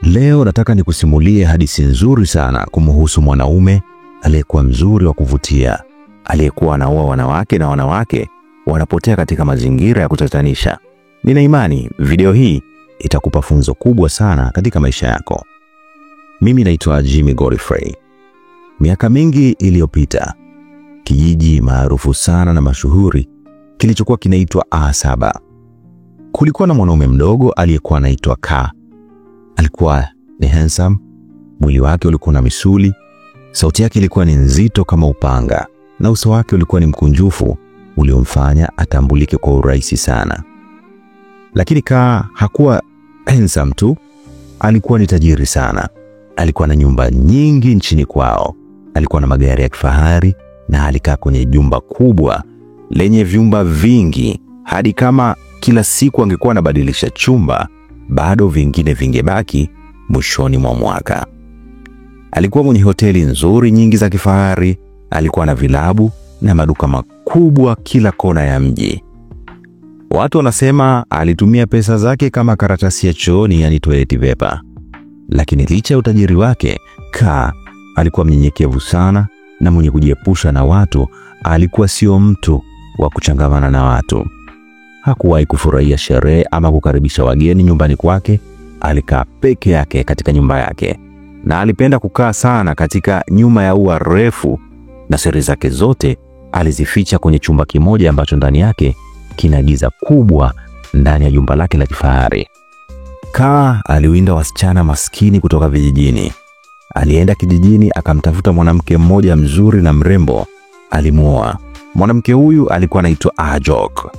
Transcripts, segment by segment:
Leo nataka nikusimulie hadithi nzuri sana kumhusu mwanaume aliyekuwa mzuri wa kuvutia, aliyekuwa anaoa wanawake na wanawake wanapotea katika mazingira ya kutatanisha. Nina imani video hii itakupa funzo kubwa sana katika maisha yako. Mimi naitwa Jimmy Godfrey. Miaka mingi iliyopita, kijiji maarufu sana na mashuhuri kilichokuwa kinaitwa A7. Kulikuwa na mwanaume mdogo aliyekuwa anaitwa K. Alikuwa ni handsome, mwili wake ulikuwa na misuli, sauti yake ilikuwa ni nzito kama upanga, na uso wake ulikuwa ni mkunjufu uliomfanya atambulike kwa urahisi sana. Lakini K hakuwa handsome tu, alikuwa ni tajiri sana. Alikuwa na nyumba nyingi nchini kwao, alikuwa na magari ya kifahari na alikaa kwenye jumba kubwa lenye vyumba vingi, hadi kama kila siku angekuwa anabadilisha chumba, bado vingine vingebaki mwishoni mwa mwaka. Alikuwa mwenye hoteli nzuri nyingi za kifahari, alikuwa na vilabu na maduka makubwa kila kona ya mji. Watu wanasema alitumia pesa zake kama karatasi ya chooni, yani toilet paper. Lakini licha ya utajiri wake, K alikuwa mnyenyekevu sana na mwenye kujiepusha na watu. Alikuwa sio mtu wa kuchangamana na watu. Hakuwahi kufurahia sherehe ama kukaribisha wageni nyumbani kwake. Alikaa peke yake katika nyumba yake, na alipenda kukaa sana katika nyuma ya ua refu, na siri zake zote alizificha kwenye chumba kimoja ambacho ndani yake kina giza kubwa ndani ya jumba lake la kifahari. K aliwinda wasichana maskini kutoka vijijini. Alienda kijijini akamtafuta mwanamke mmoja mzuri na mrembo. Alimuoa. Mwanamke huyu alikuwa anaitwa Ajok.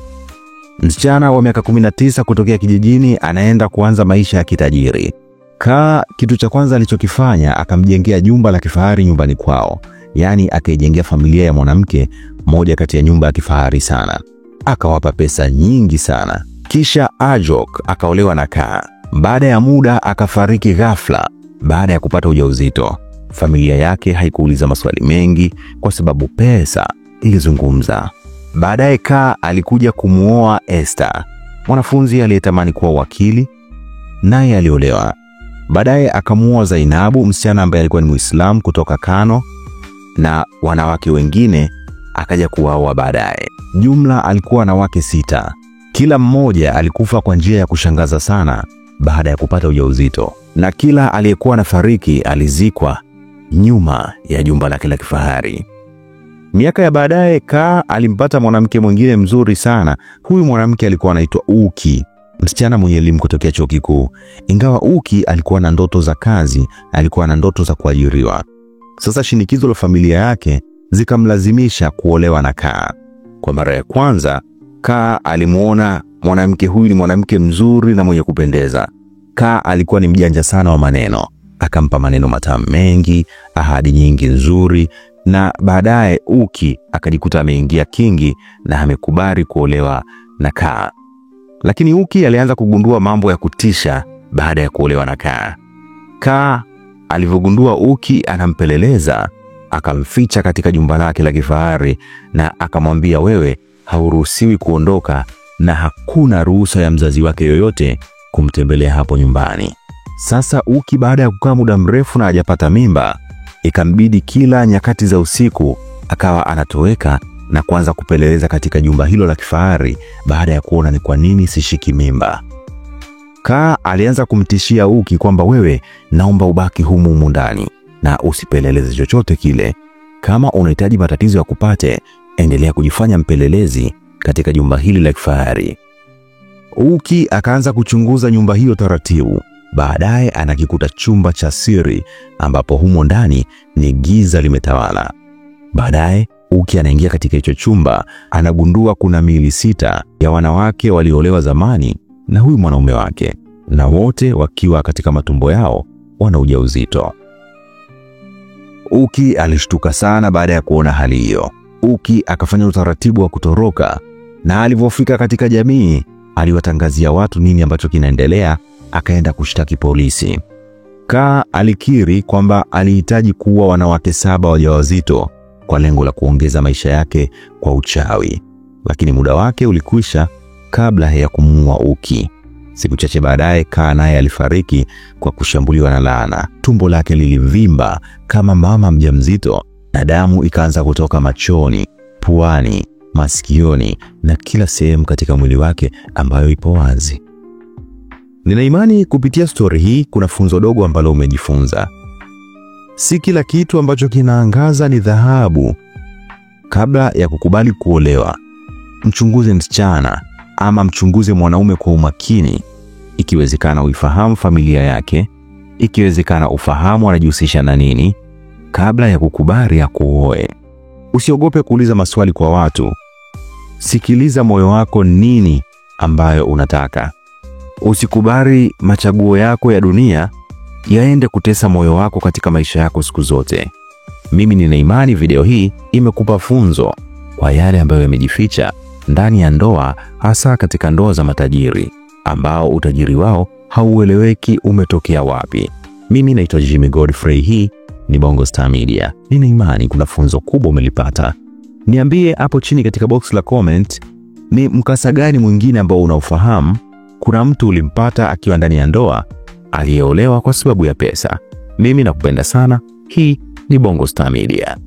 Msichana wa miaka 19 kutokea kijijini anaenda kuanza maisha ya kitajiri. K kitu cha kwanza alichokifanya, akamjengea jumba la kifahari nyumbani kwao. Yaani akaijengea familia ya mwanamke moja kati ya nyumba ya kifahari sana. Akawapa pesa nyingi sana. Kisha Ajok akaolewa na K. Baada ya muda akafariki ghafla baada ya kupata ujauzito. Familia yake haikuuliza maswali mengi kwa sababu pesa ilizungumza. Baadaye K alikuja kumuoa Esther, mwanafunzi aliyetamani kuwa wakili, naye aliolewa. Baadaye akamuoa Zainabu, msichana ambaye alikuwa ni Muislamu kutoka Kano, na wanawake wengine akaja kuwaoa baadaye. Jumla alikuwa na wake 6. Kila mmoja alikufa kwa njia ya kushangaza sana baada ya kupata ujauzito, na kila aliyekuwa anafariki alizikwa nyuma ya jumba lake la kifahari. Miaka ya baadaye K alimpata mwanamke mwingine mzuri sana. Huyu mwanamke alikuwa anaitwa Uki, msichana mwenye elimu kutokea chuo kikuu. Ingawa Uki alikuwa na ndoto za kazi, alikuwa na ndoto za kuajiriwa. Sasa shinikizo la familia yake zikamlazimisha kuolewa na K. Kwa mara ya kwanza K alimuona mwanamke huyu ni mwanamke mzuri na mwenye kupendeza. K alikuwa ni mjanja sana wa maneno. Akampa maneno matamu mengi, ahadi nyingi nzuri, na baadaye Uki akajikuta ameingia kingi na amekubali kuolewa na K. Lakini Uki alianza kugundua mambo ya kutisha baada ya kuolewa na K. K alivyogundua Uki anampeleleza, akamficha katika jumba lake la kifahari na akamwambia, wewe hauruhusiwi kuondoka na hakuna ruhusa ya mzazi wake yoyote kumtembelea hapo nyumbani. Sasa Uki baada ya kukaa muda mrefu na hajapata mimba, ikambidi kila nyakati za usiku akawa anatoweka na kuanza kupeleleza katika jumba hilo la kifahari baada ya kuona ni kwa nini sishiki mimba. K alianza kumtishia Uki kwamba, wewe naomba ubaki humu ndani na usipeleleze chochote kile. Kama unahitaji matatizo ya kupate, endelea kujifanya mpelelezi katika jumba hili la kifahari. Uki akaanza kuchunguza nyumba hiyo taratibu. Baadaye anakikuta chumba cha siri ambapo humo ndani ni giza limetawala. Baadaye Uki anaingia katika hicho chumba, anagundua kuna miili 6 ya wanawake waliolewa zamani na huyu mwanaume wake, na wote wakiwa katika matumbo yao wana ujauzito. Uki alishtuka sana baada ya kuona hali hiyo. Uki akafanya utaratibu wa kutoroka, na alivyofika katika jamii aliwatangazia watu nini ambacho kinaendelea. Akaenda kushtaki polisi. K alikiri kwamba alihitaji kuua wanawake 7 wajawazito kwa lengo la kuongeza maisha yake kwa uchawi, lakini muda wake ulikwisha kabla ya kumuua Uki. Siku chache baadaye, Kaa naye alifariki kwa kushambuliwa na laana. Tumbo lake lilivimba kama mama mjamzito na damu ikaanza kutoka machoni, puani, masikioni na kila sehemu katika mwili wake ambayo ipo wazi. Nina imani kupitia stori hii kuna funzo dogo ambalo umejifunza. Si kila kitu ambacho kinaangaza ni dhahabu. Kabla ya kukubali kuolewa, mchunguze msichana ama mchunguze mwanaume kwa umakini. Ikiwezekana uifahamu familia yake, ikiwezekana ufahamu anajihusisha na nini kabla ya kukubali akuoe. Usiogope kuuliza maswali kwa watu. Sikiliza moyo wako nini ambayo unataka. Usikubali machaguo yako ya dunia yaende kutesa moyo wako katika maisha yako siku zote. Mimi nina imani video hii imekupa funzo kwa yale ambayo yamejificha ndani ya ndoa, hasa katika ndoa za matajiri ambao utajiri wao haueleweki umetokea wapi. Mimi naitwa Jimmy Godfrey, hii ni Bongo Star Media. Nina imani kuna funzo kubwa umelipata. Niambie hapo chini katika box la comment, ni mkasa gani mwingine ambao unaofahamu kuna mtu ulimpata akiwa ndani ya ndoa aliyeolewa kwa sababu ya pesa. Mimi nakupenda sana. Hii ni Bongo Star Media.